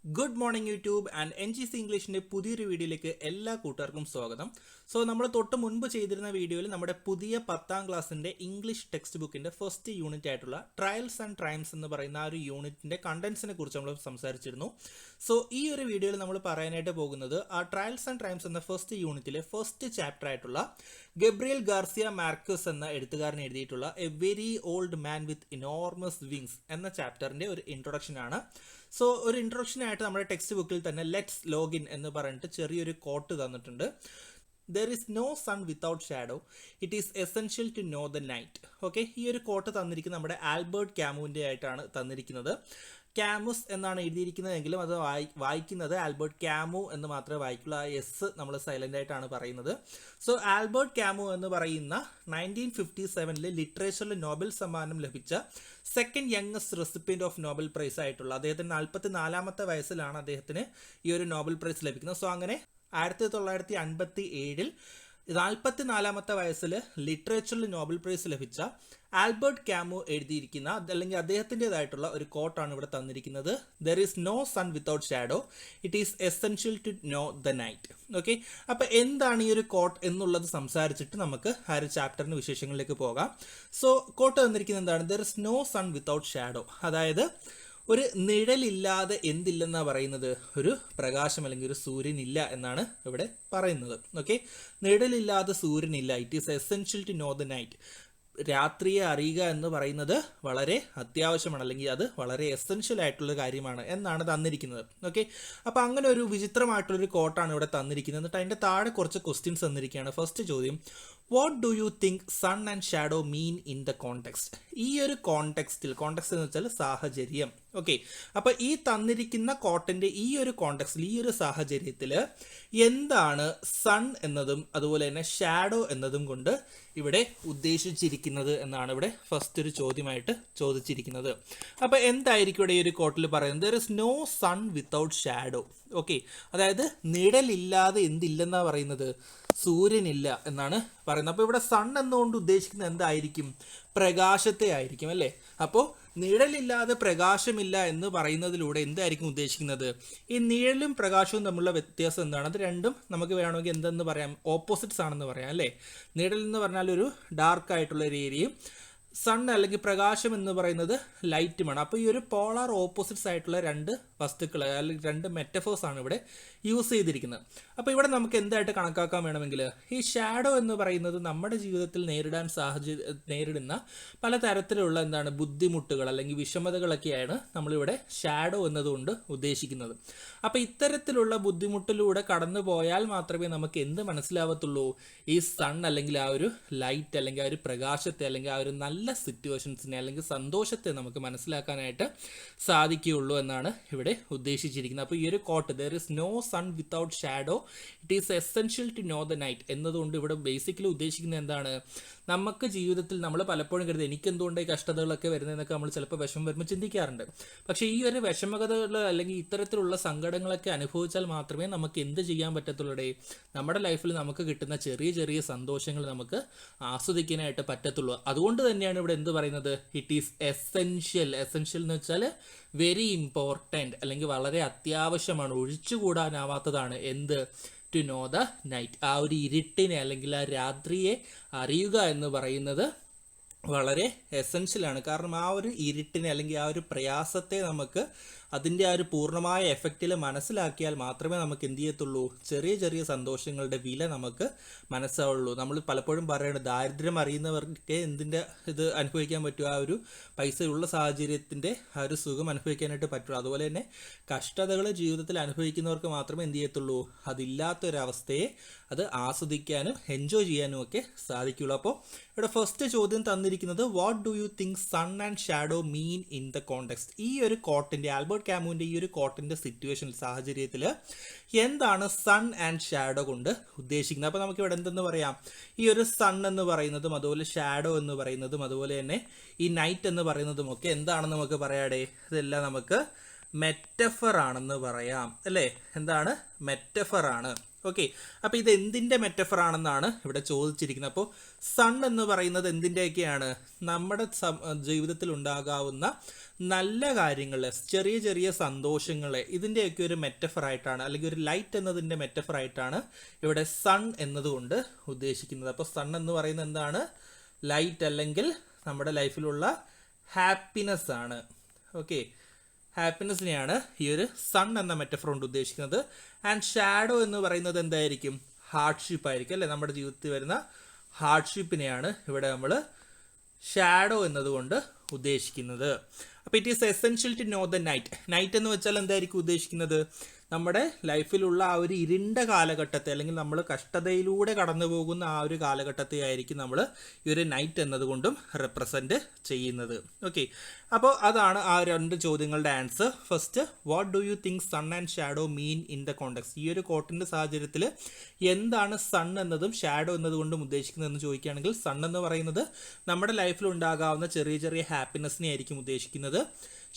Good morning YouTube and NGC ഇംഗ്ലീഷിൻ്റെ പുതിയൊരു വീഡിയോയിലേക്ക് എല്ലാ കൂട്ടുകാർക്കും സ്വാഗതം. സോ നമ്മൾ തൊട്ട് മുൻപ് ചെയ്തിരുന്ന വീഡിയോയിൽ നമ്മുടെ പുതിയ 10ാം ക്ലാസ്സിൻ്റെ ഇംഗ്ലീഷ് ടെക്സ്റ്റ് ബുക്കിൻ്റെ ഫസ്റ്റ് യൂണിറ്റ് ആയിട്ടുള്ള ട്രയൽസ് ആൻഡ് ട്രയംസ് എന്ന് പറയുന്ന ആ ഒരു യൂണിറ്റിൻ്റെ കണ്ടൻസിനെ കുറിച്ച് നമ്മൾ സംസാരിച്ചിരുന്നു. സോ ഈ ഒരു വീഡിയോയിൽ നമ്മൾ പറയാനായിട്ട് പോകുന്നത് ആ ട്രയൽസ് ആൻഡ് ട്രയംസ് എന്ന ഫസ്റ്റ് യൂണിറ്റിലെ ഫസ്റ്റ് ചാപ്റ്റർ ആയിട്ടുള്ള ഗബ്രിയേൽ ഗാർസിയ മാർക്വസ് എന്ന എഴുത്തുകാരൻ എഴുതിയിട്ടുള്ള A very old man with enormous wings എന്ന ചാപ്റ്ററിൻ്റെ ഒരു ഇൻട്രൊഡക്ഷൻ ആണ്. സോ ഒരു ഇൻട്രൊഡക്ഷനായിട്ട് നമ്മുടെ ടെക്സ്റ്റ് ബുക്കിൽ തന്നെ ലെറ്റ്സ് ലോഗിൻ എന്ന് പറഞ്ഞിട്ട് ചെറിയൊരു കോട്ട് തന്നിട്ടുണ്ട്. There is no sun without shadow, it is essential to know the night. Okay, ഈ ഒരു കോട്ട് തന്നിരിക്കുന്നത് നമ്മുടെ ആൽബർട്ട് ക്യാമുവിൻ്റെ ആയിട്ടാണ് തന്നിരിക്കുന്നത്. ക്യാമുസ് എന്നാണ് എഴുതിയിരിക്കുന്നതെങ്കിലും അത് വായിക്കുന്നത് ആൽബർട്ട് ക്യാമു എന്ന് മാത്രമേ വായിക്കുള്ളൂ. ആ എസ് നമ്മൾ സൈലൻ്റ് ആയിട്ടാണ് പറയുന്നത്. സോ ആൽബർട്ട് ക്യാമു എന്ന് പറയുന്ന 1957 ലിറ്ററേച്ചറിൽ നോബൽ സമ്മാനം ലഭിച്ച second youngest recipient of Nobel prize ആയിട്ടുള്ള അദ്ദേഹത്തിന് 44ാമത്തെ വയസ്സിലാണ് അദ്ദേഹത്തിന് ഈ ഒരു നോബൽ പ്രൈസ് ലഭിക്കുന്നത്. സോ അങ്ങനെ 1957 44ാമത്തെ വയസ്സിൽ ലിറ്ററേച്ചറിൽ നോബൽ പ്രൈസ് ലഭിച്ച ആൽബർട്ട് ക്യാമു എഴുതിയിരിക്കുന്ന അല്ലെങ്കിൽ അദ്ദേഹത്തിൻ്റെതായിട്ടുള്ള ഒരു കോട്ടാണ് ഇവിടെ തന്നിരിക്കുന്നത്. There is no sun without shadow, it is essential to know the night. Okay, അപ്പോൾ എന്താണ് ഈ ഒരു കോട്ട് എന്നുള്ളത് സംസാരിച്ചിട്ട് നമുക്ക് ആ ഒരു ചാപ്റ്ററിൻ്റെ വിശേഷങ്ങളിലേക്ക് പോകാം. സോ കോട്ട് തന്നിരിക്കുന്നത് എന്താണ്? There is no sun without shadow, അതായത് ഒരു നിഴലില്ലാതെ എന്തില്ലെന്നാണ് പറയുന്നത്? ഒരു പ്രകാശം അല്ലെങ്കിൽ ഒരു സൂര്യനില്ല എന്നാണ് ഇവിടെ പറയുന്നത്. ഓക്കെ, നിഴലില്ലാതെ സൂര്യനില്ല. It is essential to know the night. രാത്രിയെ അറിയുക എന്ന് പറയുന്നത് വളരെ അത്യാവശ്യമാണ്, അല്ലെങ്കിൽ അത് വളരെ എസെൻഷ്യൽ ആയിട്ടുള്ള കാര്യമാണ് എന്നാണ് തന്നിരിക്കുന്നത്. ഓക്കെ, അപ്പോൾ അങ്ങനെ ഒരു വിചിത്രമായിട്ടുള്ളൊരു കോട്ടാണ് ഇവിടെ തന്നിരിക്കുന്നത്. എന്നിട്ട് അതിൻ്റെ താഴെ കുറച്ച് ക്വസ്റ്റ്യൻസ് തന്നിരിക്കുകയാണ്. ഫസ്റ്റ് ചോദ്യം, what do you think sun and shadow mean in the context? ഈ ഒരു കോണ്ടെക്സ്റ്റിൽ, കോണ്ടെക്സ്റ്റ് എന്ന് വെച്ചാൽ സാഹചര്യം. ഓക്കെ, അപ്പോൾ ഈ തന്നിരിക്കുന്ന കോട്ടിൻ്റെ ഈ ഒരു കോണ്ടെക്സ്റ്റിൽ, ഈ ഒരു സാഹചര്യത്തിൽ എന്താണ് സൺ എന്നതും അതുപോലെ തന്നെ ഷാഡോ എന്നതും കൊണ്ട് ഇവിടെ ഉദ്ദേശിച്ചിരിക്കുന്നത് എന്നാണ് ഇവിടെ ഫസ്റ്റ് ഒരു ചോദ്യമായിട്ട് ചോദിച്ചിരിക്കുന്നത്. അപ്പോൾ എന്തായിരിക്കും ഇവിടെ ഈ ഒരു കോട്ടിൽ പറയുന്നത്? There is no sun without shadow. Okay, അതായത് നിഴലില്ലാതെ എന്തില്ലെന്നാണ് പറയുന്നത്? സൂര്യനില്ല എന്നാണ് പറയുന്നത്. അപ്പോൾ ഇവിടെ സൺ എന്നുകൊണ്ട് ഉദ്ദേശിക്കുന്നത് എന്തായിരിക്കും? പ്രകാശത്തെ ആയിരിക്കും അല്ലേ? അപ്പോൾ നിഴലില്ലാതെ പ്രകാശമില്ല എന്ന് പറയുന്നതിലൂടെ എന്തായിരിക്കും ഉദ്ദേശിക്കുന്നത്? ഈ നിഴലും പ്രകാശവും തമ്മിലുള്ള വ്യത്യാസം എന്താണ്? അത് രണ്ടും നമുക്ക് വേണമെങ്കിൽ എന്തെന്ന് പറയാം? ഓപ്പോസിറ്റ്സ് ആണെന്ന് പറയാം അല്ലേ? നിഴൽ എന്ന് പറഞ്ഞാൽ ഒരു ഡാർക്ക് ആയിട്ടുള്ള ഒരു ഏരിയയും സൺ അല്ലെങ്കിൽ പ്രകാശം എന്ന് പറയുന്നത് ലൈറ്റുമാണ്. അപ്പോൾ ഈ ഒരു പോളാർ ഓപ്പോസിറ്റ്സ് ആയിട്ടുള്ള രണ്ട് വസ്തുക്കൾ അല്ലെങ്കിൽ രണ്ട് മെറ്റഫേഴ്സ് ആണ് ഇവിടെ യൂസ് ചെയ്തിരിക്കുന്നത്. അപ്പോൾ ഇവിടെ നമുക്ക് എന്തായിട്ട് കണക്കാക്കാൻ വേണമെങ്കിൽ ഈ ഷാഡോ എന്ന് പറയുന്നത് നമ്മുടെ ജീവിതത്തിൽ നേരിടുന്ന പലതരത്തിലുള്ള എന്താണ് ബുദ്ധിമുട്ടുകൾ അല്ലെങ്കിൽ വിഷമതകളൊക്കെയാണ് നമ്മളിവിടെ ഷാഡോ എന്നതുകൊണ്ട് ഉദ്ദേശിക്കുന്നത്. അപ്പോൾ ഇത്തരത്തിലുള്ള ബുദ്ധിമുട്ടിലൂടെ കടന്നു പോയാൽ മാത്രമേ നമുക്ക് എന്ത് മനസ്സിലാവത്തുള്ളൂ? ഈ സൺ അല്ലെങ്കിൽ ആ ഒരു ലൈറ്റ് അല്ലെങ്കിൽ ആ ഒരു പ്രകാശത്തെ അല്ലെങ്കിൽ ആ ഒരു നല്ല സിറ്റുവേഷൻസിനെ അല്ലെങ്കിൽ സന്തോഷത്തെ നമുക്ക് മനസ്സിലാക്കാനായിട്ട് സാധിക്കുകയുള്ളൂ എന്നാണ് ഇവിടെ ഉദ്ദേശിച്ചിരിക്കുന്നത്. അപ്പോൾ ഈ ഒരു quote, there is no sun without shadow, it is essential to know the night എന്നതുകൊണ്ട് ഇവിടെ ബേസിക്കലി ഉദ്ദേശിക്കുന്നത് എന്താണ്? നമുക്ക് ജീവിതത്തിൽ നമ്മൾ പലപ്പോഴും കരുതി എനിക്ക് എന്തുകൊണ്ട് ഈ കഷ്ടതകളൊക്കെ വരുന്നതെന്നൊക്കെ നമ്മൾ ചിലപ്പോൾ വിഷമം വരുമ്പോൾ ചിന്തിക്കാറുണ്ട്. പക്ഷേ ഈ ഒരു വിഷമകതകൾ അല്ലെങ്കിൽ ഇത്തരത്തിലുള്ള സങ്കടങ്ങളൊക്കെ അനുഭവിച്ചാൽ മാത്രമേ നമുക്ക് എന്ത് ചെയ്യാൻ പറ്റത്തുള്ളൂ? നമ്മുടെ ലൈഫിൽ നമുക്ക് കിട്ടുന്ന ചെറിയ ചെറിയ സന്തോഷങ്ങൾ നമുക്ക് ആസ്വദിക്കാനായിട്ട് പറ്റത്തുള്ളൂ. അതുകൊണ്ട് തന്നെയാണ് ഇവിടെ എന്ത് പറയുന്നത്? It is essential. എസെൻഷ്യൽ എന്ന് വെച്ചാൽ വെരി ഇമ്പോർട്ടൻറ്റ് അല്ലെങ്കിൽ വളരെ അത്യാവശ്യമാണ്, ഒഴിച്ചുകൂടാനാവാത്തതാണ്. എന്ത്? To know the night. ആ ഒരു ഇരുട്ടിനെ അല്ലെങ്കിൽ ആ രാത്രിയെ അറിയുക എന്ന് പറയുന്നത് വളരെ എസെൻഷ്യലാണ്. കാരണം ആ ഒരു ഇരുട്ടിനെ അല്ലെങ്കിൽ ആ ഒരു പ്രയാസത്തെ നമുക്ക് അതിൻ്റെ ആ ഒരു പൂർണ്ണമായ എഫക്റ്റിൽ മനസ്സിലാക്കിയാൽ മാത്രമേ നമുക്ക് എന്ത് ചെയ്യത്തുള്ളൂ? ചെറിയ ചെറിയ സന്തോഷങ്ങളുടെ വില നമുക്ക് മനസ്സിലാവുള്ളൂ. നമ്മൾ പലപ്പോഴും പറയുന്നത് ദാരിദ്ര്യം അറിയുന്നവർക്ക് എന്തിൻ്റെ ഇത് അനുഭവിക്കാൻ പറ്റും? ആ ഒരു പൈസയുള്ള സാഹചര്യത്തിൻ്റെ ആ ഒരു സുഖം അനുഭവിക്കാനായിട്ട് പറ്റുള്ളൂ. അതുപോലെ തന്നെ കഷ്ടതകൾ ജീവിതത്തിൽ അനുഭവിക്കുന്നവർക്ക് മാത്രമേ എന്ത് ചെയ്യത്തുള്ളൂ? അതില്ലാത്തൊരവസ്ഥയെ അത് ആസ്വദിക്കാനും എൻജോയ് ചെയ്യാനും ഒക്കെ സാധിക്കുള്ളൂ. അപ്പോൾ ഇവിടെ ഫസ്റ്റ് ചോദ്യം തന്നിരിക്കുന്നത് what do you think sun and shadow mean in the context? ഈ ഒരു കോട്ടിൻ്റെ ആൽബർട്ട് ക്യാമുവിൻ്റെ ഈ ഒരു കോട്ടിൻ്റെ സിറ്റുവേഷൻ സാഹചര്യത്തിൽ എന്താണ് സൺ ആൻഡ് ഷാഡോ കൊണ്ട് ഉദ്ദേശിക്കുന്നത്? അപ്പോൾ നമുക്ക് ഇവിടെ എന്തെന്ന് പറയാം? ഈ ഒരു സൺ എന്ന് പറയുന്നതും അതുപോലെ ഷാഡോ എന്ന് പറയുന്നതും അതുപോലെ തന്നെ ഈ നൈറ്റ് എന്ന് പറയുന്നതും ഒക്കെ എന്താണെന്ന് നമുക്ക് പറയാടേ? ഇതെല്ലാം നമുക്ക് മെറ്റഫർ ആണെന്ന് പറയാം അല്ലേ? എന്താണ്? മെറ്റഫർ ആണ്. ഓക്കെ, അപ്പോൾ ഇത് എന്തിൻ്റെ മെറ്റഫർ ആണെന്നാണ് ഇവിടെ ചോദിച്ചിരിക്കുന്നത്. അപ്പോൾ സൺ എന്ന് പറയുന്നത് എന്തിൻ്റെയൊക്കെയാണ്? നമ്മുടെ ജീവിതത്തിൽ ഉണ്ടാകാവുന്ന നല്ല കാര്യങ്ങൾ, ചെറിയ ചെറിയ സന്തോഷങ്ങളെ, ഇതിൻ്റെയൊക്കെ ഒരു മെറ്റഫറായിട്ടാണ്, അല്ലെങ്കിൽ ഒരു ലൈറ്റ് എന്നതിൻ്റെ മെറ്റഫറായിട്ടാണ് ഇവിടെ സൺ എന്നതുകൊണ്ട് ഉദ്ദേശിക്കുന്നത്. അപ്പോൾ സൺ എന്ന് പറയുന്നത് എന്താണ്? ലൈറ്റ്, അല്ലെങ്കിൽ നമ്മുടെ ലൈഫിലുള്ള ഹാപ്പിനെസ് ആണ്. ഓക്കെ, ഹാപ്പിനെസ്സിനെയാണ് ഈ ഒരു സൺ എന്ന മെറ്റഫർ കൊണ്ട് ഉദ്ദേശിക്കുന്നത്. ആൻഡ് ഷാഡോ എന്ന് പറയുന്നത് എന്തായിരിക്കും? ഹാർഡ്ഷിപ്പ് ആയിരിക്കും അല്ലേ? നമ്മുടെ ജീവിതത്തിൽ വരുന്ന ഹാർഡ്ഷിപ്പിനെയാണ് ഇവിടെ നമ്മൾ ഷാഡോ എന്നതുകൊണ്ട് ഉദ്ദേശിക്കുന്നത്. അപ്പോൾ it is essential to know the night. Night എന്ന് വെച്ചാൽ എന്തായിരിക്കും ഉദ്ദേശിക്കുന്നത്? നമ്മുടെ ലൈഫിലുള്ള ആ ഒരു ഇരുണ്ട കാലഘട്ടത്തെ, അല്ലെങ്കിൽ നമ്മൾ കഷ്ടതയിലൂടെ കടന്നു പോകുന്ന ആ ഒരു കാലഘട്ടത്തെ ആയിരിക്കും നമ്മൾ ഈ ഒരു നൈറ്റ് എന്നതുകൊണ്ടും റെപ്രസെൻറ്റ് ചെയ്യുന്നത്. ഓക്കെ, അപ്പോൾ അതാണ് ആ രണ്ട് ചോദ്യങ്ങളുടെ answer. First, what do you think sun and shadow mean in the context? ഈ ഒരു കോട്ടിൻ്റെ സാഹചര്യത്തിൽ എന്താണ് സൺ എന്നതും ഷാഡോ എന്നതുകൊണ്ടും ഉദ്ദേശിക്കുന്നതെന്ന് ചോദിക്കുകയാണെങ്കിൽ, സൺ എന്ന് പറയുന്നത് നമ്മുടെ ലൈഫിൽ ഉണ്ടാകാവുന്ന ചെറിയ ചെറിയ ഹാപ്പിനെസ്സിനെ ആയിരിക്കും ഉദ്ദേശിക്കുന്നത്.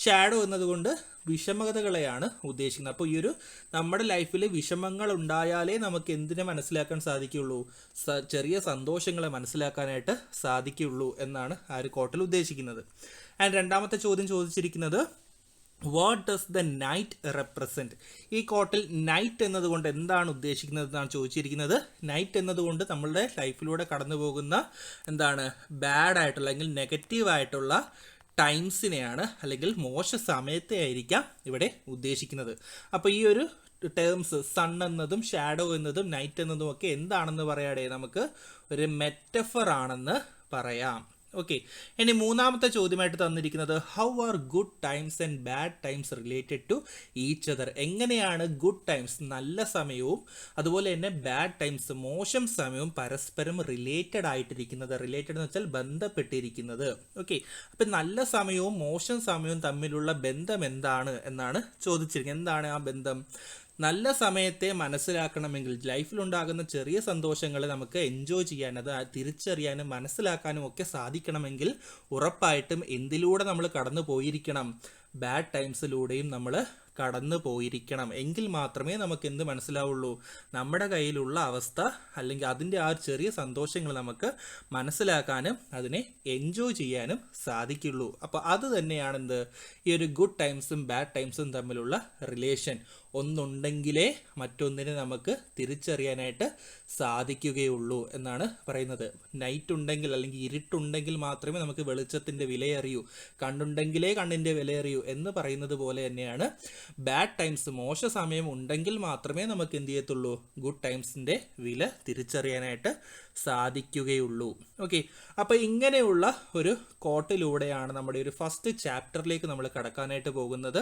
ഷാഡോ എന്നതുകൊണ്ട് വിഷമതകളെയാണ് ഉദ്ദേശിക്കുന്നത്. അപ്പോൾ ഈ ഒരു നമ്മുടെ ലൈഫിൽ വിഷമങ്ങൾ ഉണ്ടായാലേ നമുക്ക് എന്തിനെ മനസ്സിലാക്കാൻ സാധിക്കുകയുള്ളൂ? ചെറിയ സന്തോഷങ്ങളെ മനസ്സിലാക്കാനായിട്ട് സാധിക്കുകയുള്ളൂ എന്നാണ് ആ ഒരു കോട്ടിൽ ഉദ്ദേശിക്കുന്നത്. ആൻഡ് രണ്ടാമത്തെ ചോദ്യം ചോദിച്ചിരിക്കുന്നത്, what does the night represent? ഈ കോട്ടിൽ നൈറ്റ് എന്നതുകൊണ്ട് എന്താണ് ഉദ്ദേശിക്കുന്നത് എന്നാണ് ചോദിച്ചിരിക്കുന്നത്. നൈറ്റ് എന്നതുകൊണ്ട് നമ്മളുടെ ലൈഫിലൂടെ കടന്നു പോകുന്ന എന്താണ് ബാഡ് ആയിട്ടുള്ള, അല്ലെങ്കിൽ നെഗറ്റീവായിട്ടുള്ള ടൈംസിനെയാണ്, അല്ലെങ്കിൽ മോശ സമയത്തെ ആയിരിക്കാം ഇവിടെ ഉദ്ദേശിക്കുന്നത്. അപ്പോൾ ഈ ഒരു ടേംസ് സൺ എന്നതും ഷാഡോ എന്നതും നൈറ്റ് എന്നതും ഒക്കെ എന്താണെന്ന് പറയാതെ നമുക്ക് ഒരു മെറ്റഫർ ആണെന്ന് പറയാം. ഓക്കെ, ഇനി മൂന്നാമത്തെ ചോദ്യമായിട്ട് തന്നിരിക്കുന്നത്, how are good times and bad times related to each other? എങ്ങനെയാണ് ഗുഡ് ടൈംസ്, നല്ല സമയവും, അതുപോലെ തന്നെ ബാഡ് ടൈംസ്, മോശം സമയവും പരസ്പരം റിലേറ്റഡ് ആയിട്ടിരിക്കുന്നത്? റിലേറ്റഡ് എന്ന് വെച്ചാൽ ബന്ധപ്പെട്ടിരിക്കുന്നത്. ഓക്കെ, അപ്പം നല്ല സമയവും മോശം സമയവും തമ്മിലുള്ള ബന്ധം എന്താണ് എന്നാണ് ചോദിച്ചിരിക്കുന്നത്. എന്താണ് ആ ബന്ധം? നല്ല സമയത്തെ മനസ്സിലാക്കണമെങ്കിൽ, ലൈഫിലുണ്ടാകുന്ന ചെറിയ സന്തോഷങ്ങളെ നമുക്ക് എൻജോയ് ചെയ്യാൻ, അത് തിരിച്ചറിയാനും മനസ്സിലാക്കാനും ഒക്കെ സാധിക്കണമെങ്കിൽ ഉറപ്പായിട്ടും എന്തിലൂടെ നമ്മൾ കടന്നു പോയിരിക്കണം? ബാഡ് ടൈംസിലൂടെയും നമ്മൾ കടന്നു പോയിരിക്കണം. എങ്കിൽ മാത്രമേ നമുക്ക് എന്ത് മനസ്സിലാവുള്ളൂ? നമ്മുടെ കയ്യിലുള്ള അവസ്ഥ, അല്ലെങ്കിൽ അതിൻ്റെ ആ ചെറിയ സന്തോഷങ്ങൾ നമുക്ക് മനസ്സിലാക്കാനും അതിനെ എൻജോയ് ചെയ്യാനും സാധിക്കുള്ളൂ. അപ്പോൾ അത് തന്നെയാണ് എന്ത്, ഈ ഒരു ഗുഡ് ടൈംസും ബാഡ് ടൈംസും തമ്മിലുള്ള റിലേഷൻ. ഒന്നുണ്ടെങ്കിലേ മറ്റൊന്നിനെ നമുക്ക് തിരിച്ചറിയാനായിട്ട് സാധിക്കുകയുള്ളൂ എന്നാണ് പറയുന്നത്. നൈറ്റ് ഉണ്ടെങ്കിൽ, അല്ലെങ്കിൽ ഇരുട്ടുണ്ടെങ്കിൽ മാത്രമേ നമുക്ക് വെളിച്ചത്തിൻ്റെ വിലയറിയൂ, കണ്ണുണ്ടെങ്കിലേ കണ്ണിൻ്റെ വിലയറിയൂ എന്ന് പറയുന്നത് പോലെ തന്നെയാണ് ബാഡ് ടൈംസ്, മോശ സമയം ഉണ്ടെങ്കിൽ മാത്രമേ നമുക്ക് എന്ത് ചെയ്യത്തുള്ളൂ? ഗുഡ് ടൈംസിൻ്റെ വില തിരിച്ചറിയാനായിട്ട് സാധിക്കുകയുള്ളൂ. ഓക്കെ, അപ്പോൾ ഇങ്ങനെയുള്ള ഒരു കോട്ടിലൂടെയാണ് നമ്മുടെ ഒരു ഫസ്റ്റ് ചാപ്റ്ററിലേക്ക് നമ്മൾ കടക്കാനായിട്ട് പോകുന്നത്.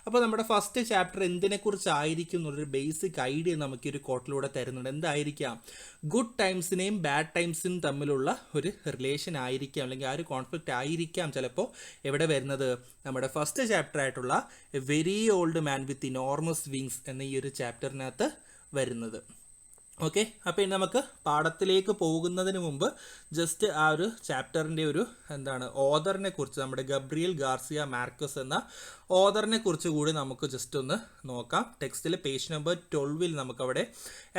അപ്പോൾ നമ്മുടെ ഫസ്റ്റ് ചാപ്റ്റർ എന്തിനെക്കുറിച്ചായിരിക്കും എന്നൊരു ബേസിക് ഐഡിയ നമുക്ക് ഈ ഒരു കോട്ടിലൂടെ തരുന്നുണ്ട്. എന്തായിരിക്കാം? ഗുഡ് ടൈംസിനെയും ബാഡ് ടൈംസിനും തമ്മിലുള്ള ഒരു റിലേഷൻ ആയിരിക്കാം, അല്ലെങ്കിൽ ആ ഒരു കോൺഫ്ലിക്റ്റ് ആയിരിക്കാം ചിലപ്പോൾ എവിടെ വരുന്നത്? നമ്മുടെ ഫസ്റ്റ് ചാപ്റ്റർ ആയിട്ടുള്ള A very old man with enormous wings എന്ന ഈ ഒരു ചാപ്റ്ററിനകത്ത് വരുന്നത്. ഓക്കെ, അപ്പോൾ ഇനി നമുക്ക് പാഠത്തിലേക്ക് പോകുന്നതിന് മുമ്പ് ജസ്റ്റ് ആ ഒരു ചാപ്റ്ററിൻ്റെ ഒരു ഓഥറിനെ കുറിച്ച്, നമ്മുടെ ഗബ്രിയൽ ഗാർസിയ മാർക്കസ് എന്ന ഓഥറിനെ കുറിച്ച് കൂടി നമുക്ക് ജസ്റ്റ് ഒന്ന് നോക്കാം. ടെക്സ്റ്റിൽ പേജ് നമ്പർ 12 നമുക്കവിടെ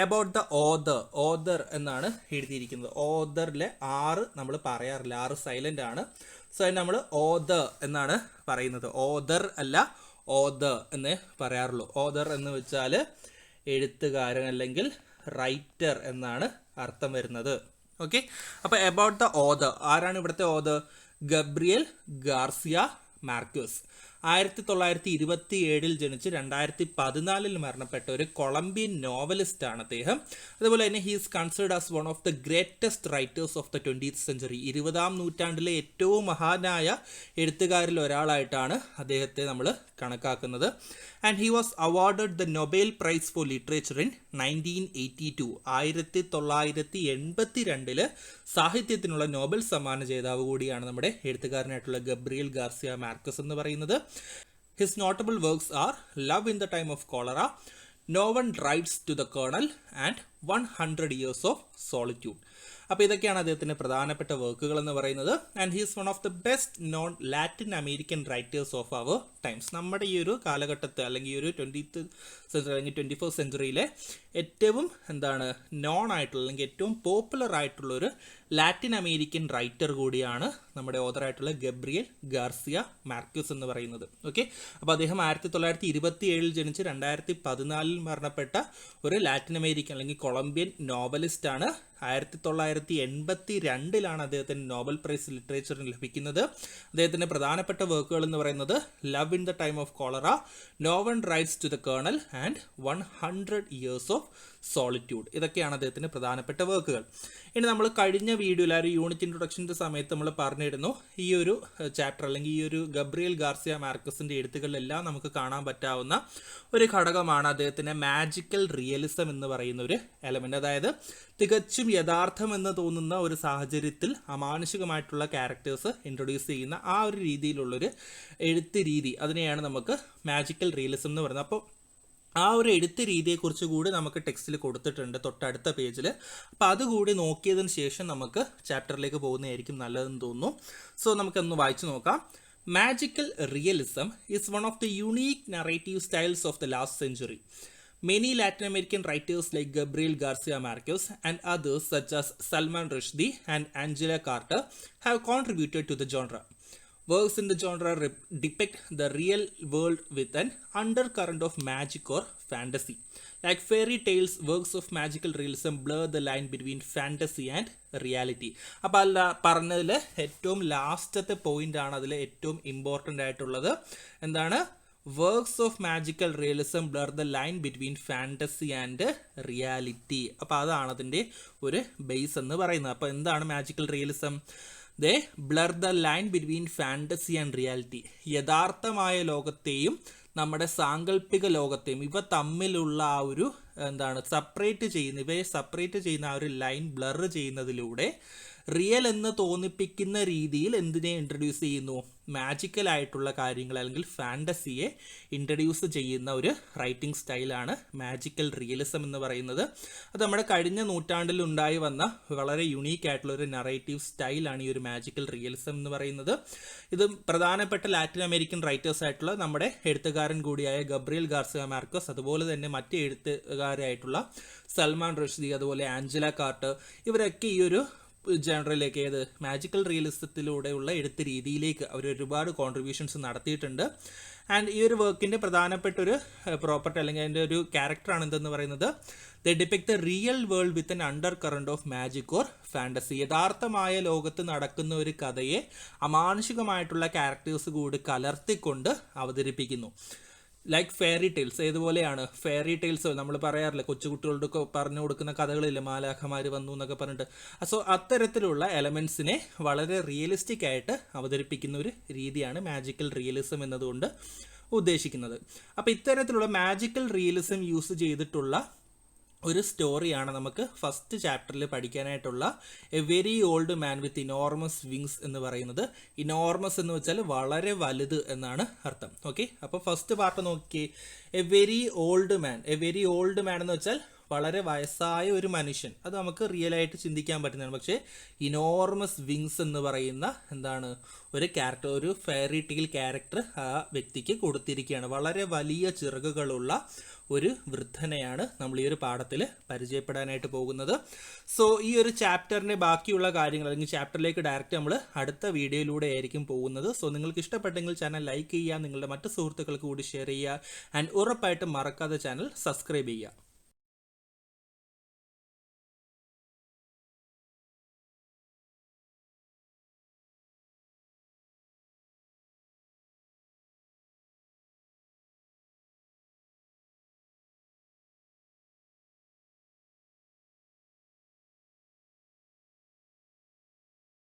അബൌട്ട് ദ ഓഥർ എന്നാണ് എഴുതിയിരിക്കുന്നത്. ഓഥറിലെ 6 നമ്മൾ പറയാറില്ല, 6 സൈലൻ്റ് ആണ്. സോ നമ്മൾ ഓഥർ എന്നാണ് പറയുന്നത്. ഓഥർ അല്ല, ഓഥർ എന്നേ പറയാറുള്ളൂ. ഓഥർ എന്ന് വെച്ചാൽ എഴുത്തുകാരൻ അല്ലെങ്കിൽ റൈറ്റർ എന്നാണ് അർത്ഥം വരുന്നത്. ഓക്കെ, അപ്പോൾ അബൌട്ട് ദ ഓഥർ, ആരാണ് ഇവിടുത്തെ ഓഥർ? Gabriel Garcia marquess. 1927 ജനിച്ച് 2014 മരണപ്പെട്ട ഒരു കൊളംബിയൻ നോവലിസ്റ്റ് ആണ് അദ്ദേഹം. അതുപോലെ തന്നെ he is considered as one of the greatest writers of the 20th century. 20ാം നൂറ്റാണ്ടിലെ ഏറ്റവും മഹാനായ എഴുത്തുകാരിൽ ഒരാളായിട്ടാണ് അദ്ദേഹത്തെ നമ്മൾ കണക്കാക്കുന്നത്. And he was awarded the Nobel prize four literature in 1982. 1982 സാഹിത്യത്തിനുള്ള നോബൽ സമ്മാന ജേതാവ് കൂടിയാണ് നമ്മുടെ എഴുത്തുകാരനായിട്ടുള്ള ഗബ്രിയൽ ഗാർസിയ മാർക്കസ് എന്ന് പറയുന്നത്. His notable works are love in the time of cholera, no one rides to the colonel and 100 years of solitude. അപ്പോൾ ഇതൊക്കെയാണ് അദ്ദേഹത്തിൻ്റെ പ്രധാനപ്പെട്ട വർക്കുകൾ എന്ന് പറയുന്നത്. And he's one of the best non Latin American writers of our times. നമ്മുടെ ഈ ഒരു കാലഘട്ടത്തെ അല്ലെങ്കിൽ ഈ ഒരു 20th സെഞ്ചുറി അല്ലെങ്കിൽ 21st സെഞ്ചുറിയിലെ ഏറ്റവും നോൺ ആയിട്ടുള്ള അല്ലെങ്കിൽ ഏറ്റവും പോപ്പുലർ ആയിട്ടുള്ള ഒരു ലാറ്റിൻ അമേരിക്കൻ റൈറ്റർ കൂടിയാണ് നമ്മുടെ ഓതറായിട്ടുള്ള ഗബ്രിയൽ ഗാർസിയ മാർക്യൂസ് എന്ന് പറയുന്നത്. ഓക്കെ, അപ്പോൾ അദ്ദേഹം 1927 ജനിച്ച് 2014 മരണപ്പെട്ട ഒരു ലാറ്റിൻ അമേരിക്കൻ അല്ലെങ്കിൽ കൊളംബിയൻ നോവലിസ്റ്റ് ആണ്. 1982 അദ്ദേഹത്തിന് നോബൽ പ്രൈസ് ലിറ്ററേച്ചറിന് ലഭിക്കുന്നത്. അദ്ദേഹത്തിൻ്റെ പ്രധാനപ്പെട്ട വർക്കുകൾ എന്ന് പറയുന്നത് love in the time of cholera, no one writes to the colonel and 100 years of solitude. ഇതൊക്കെയാണ് അദ്ദേഹത്തിൻ്റെ പ്രധാനപ്പെട്ട വർക്കുകൾ. ഇനി നമ്മൾ കഴിഞ്ഞ വീഡിയോയിൽ ആ ഒരു യൂണിറ്റ് ഇൻട്രൊഡക്ഷൻ്റെ സമയത്ത് നമ്മൾ പറഞ്ഞിരുന്നു ഈ ഒരു ചാപ്റ്റർ അല്ലെങ്കിൽ ഈ ഒരു ഗബ്രിയൽ ഗാർസിയ മാർക്കസിൻ്റെ എഴുത്തുകളിലെല്ലാം നമുക്ക് കാണാൻ പറ്റാവുന്ന ഒരു ഘടകമാണ് അദ്ദേഹത്തിൻ്റെ മാജിക്കൽ റിയലിസം എന്ന് പറയുന്ന ഒരു എലമെൻ്റ്. അതായത് തികച്ചും യഥാർത്ഥമെന്ന് തോന്നുന്ന ഒരു സാഹചര്യത്തിൽ അമാനുഷികമായിട്ടുള്ള ക്യാരക്ടേഴ്സ് ഇൻട്രൊഡ്യൂസ് ചെയ്യുന്ന ആ ഒരു രീതിയിലുള്ളൊരു എഴുത്ത് രീതി, അതിനെയാണ് നമുക്ക് മാജിക്കൽ റിയലിസം എന്ന് പറയുന്നത്. അപ്പോൾ ആ ഒരു എഴുത്ത് രീതിയെക്കുറിച്ച് കൂടി നമുക്ക് ടെക്സ്റ്റിൽ കൊടുത്തിട്ടുണ്ട് തൊട്ടടുത്ത പേജിൽ. അപ്പോൾ അതുകൂടി നോക്കിയതിന് ശേഷം നമുക്ക് ചാപ്റ്ററിലേക്ക് പോകുന്നതായിരിക്കും നല്ലതെന്ന് തോന്നുന്നു. സോ നമുക്കൊന്ന് വായിച്ചു നോക്കാം. Magical realism is one of the unique narrative styles of the last century. Many Latin American writers like Gabriel Garcia Marquez and others such as Salman Rushdie and Angela Carter have contributed to the genre. Works in the genre depict the real world with an undercurrent of magic or fantasy. Like fairy tales, works of magical realism blur the line between fantasy and reality. അപ്പോൾ അല്ല പറഞ്ഞതിൽ ഏറ്റവും ലാസ്റ്റത്തെ point ആണ് അതിൽ ഏറ്റവും important ആയിട്ടുള്ളത്. എന്താണ്? Works of magical realism blur the line between fantasy and reality. അപ്പോൾ അതാണ് അതിൻ്റെ ഒരു ബേസ് എന്ന് പറയുന്നത്. അപ്പോൾ എന്താണ് magical realism? They blur the line between fantasy and reality. യഥാർത്ഥമായ ലോകത്തെയും നമ്മുടെ സാങ്കല്പിക ലോകത്തെയും ഇവ തമ്മിലുള്ള ആ ഒരു ഇവയെ സെപ്പറേറ്റ് ചെയ്യുന്ന ആ ഒരു ലൈൻ ബ്ലർ ചെയ്യുന്നതിലൂടെ റിയൽ എന്ന് തോന്നിപ്പിക്കുന്ന രീതിയിൽ എന്തിനെ ഇൻട്രൊഡ്യൂസ് ചെയ്യുന്നു? മാജിക്കൽ ആയിട്ടുള്ള കാര്യങ്ങൾ അല്ലെങ്കിൽ ഫാൻറ്റസിയെ ഇൻട്രൊഡ്യൂസ് ചെയ്യുന്ന ഒരു റൈറ്റിംഗ് സ്റ്റൈലാണ് മാജിക്കൽ റിയലിസം എന്ന് പറയുന്നത്. അത് നമ്മുടെ കഴിഞ്ഞ നൂറ്റാണ്ടിൽ ഉണ്ടായി വന്ന വളരെ യുണീക്ക് ആയിട്ടുള്ള ഒരു നറേറ്റീവ് സ്റ്റൈലാണ് ഈ ഒരു മാജിക്കൽ റിയലിസം എന്ന് പറയുന്നത്. ഇത് പ്രധാനപ്പെട്ട ലാറ്റിൻ അമേരിക്കൻ റൈറ്റേഴ്സ് ആയിട്ടുള്ള നമ്മുടെ എഴുത്തുകാരൻ കൂടിയായ ഗബ്രിയൽ ഗാർസിയ മാർക്കസ്, അതുപോലെ തന്നെ മറ്റ് എഴുത്തുകാരായിട്ടുള്ള സൽമാൻ റുഷ്ദി, അതുപോലെ ആഞ്ചല കാർട്ടർ, ഇവരൊക്കെ ഈ ഒരു ജനറലിലേക്ക് മാജിക്കൽ റിയലിസത്തിലൂടെയുള്ള എഴുത്ത് രീതിയിലേക്ക് അവർ ഒരുപാട് കോൺട്രിബ്യൂഷൻസ് നടത്തിയിട്ടുണ്ട്. ആൻഡ് ഈ ഒരു വർക്കിൻ്റെ പ്രധാനപ്പെട്ട ഒരു പ്രോപ്പർട്ടി അല്ലെങ്കിൽ അതിൻ്റെ ഒരു ക്യാരക്ടറാണ് എന്തെന്ന് പറയുന്നത് the depict the real world with an undercurrent of magic or fantasy. യഥാർത്ഥമായ ലോകത്ത് നടക്കുന്ന ഒരു കഥയെ അമാനുഷികമായിട്ടുള്ള ക്യാരക്ടേഴ്സ് കൂടി കലർത്തിക്കൊണ്ട് അവതരിപ്പിക്കുന്നു. Like fairy tales. ഏതുപോലെയാണ് ഫെയറി ടെയിൽസ്? നമ്മൾ പറയാറില്ല, കൊച്ചുകുട്ടികളുടെ പറഞ്ഞു കൊടുക്കുന്ന കഥകളില്ല, മാലാഖമാർ വന്നു എന്നൊക്കെ പറഞ്ഞിട്ട്. സോ അത്തരത്തിലുള്ള എലമെൻസിനെ വളരെ റിയലിസ്റ്റിക് ആയിട്ട് അവതരിപ്പിക്കുന്ന ഒരു രീതിയാണ് മാജിക്കൽ റിയലിസം എന്നതുകൊണ്ട് ഉദ്ദേശിക്കുന്നത്. അപ്പോൾ ഇത്തരത്തിലുള്ള മാജിക്കൽ റിയലിസം യൂസ് ചെയ്തിട്ടുള്ള ഒരു സ്റ്റോറിയാണ് നമുക്ക് ഫസ്റ്റ് ചാപ്റ്ററിൽ പഠിക്കാനായിട്ടുള്ള a very old man with enormous wings എന്ന് പറയുന്നത്. ഇനോർമസ് എന്ന് വെച്ചാൽ വളരെ വലുത് എന്നാണ് അർത്ഥം. ഓക്കെ, അപ്പോൾ ഫസ്റ്റ് പാർട്ട് നോക്കി. A very old man. A very old മാൻ എന്ന് വെച്ചാൽ വളരെ വയസ്സായ ഒരു മനുഷ്യൻ. അത് നമുക്ക് റിയലായിട്ട് ചിന്തിക്കാൻ പറ്റുന്നതാണ്. പക്ഷേ ഇനോർമസ് വിങ്സ് എന്ന് പറയുന്ന ഒരു ക്യാരക്ടർ, ഒരു ഫെയറി ടെയിൽ ക്യാരക്ടർ ആ വ്യക്തിക്ക് കൊടുത്തിരിക്കുകയാണ്. വളരെ വലിയ ചിറകുകളുള്ള ഒരു വൃദ്ധനെയാണ് നമ്മൾ ഈ ഒരു പാഠത്തിൽ പരിചയപ്പെടാനായിട്ട് പോകുന്നത്. സോ ഈ ഒരു ചാപ്റ്ററിൻ്റെ ബാക്കിയുള്ള കാര്യങ്ങൾ അല്ലെങ്കിൽ ചാപ്റ്ററിലേക്ക് ഡയറക്റ്റ് നമ്മൾ അടുത്ത വീഡിയോയിലൂടെ ആയിരിക്കും പോകുന്നത്. സോ നിങ്ങൾക്ക് ഇഷ്ടപ്പെട്ടെങ്കിൽ ചാനൽ ലൈക്ക് ചെയ്യുക, നിങ്ങളുടെ മറ്റ് സുഹൃത്തുക്കൾക്ക് കൂടി ഷെയർ ചെയ്യുക, ആൻഡ് ഉറപ്പായിട്ടും മറക്കാതെ ചാനൽ സബ്സ്ക്രൈബ് ചെയ്യുക.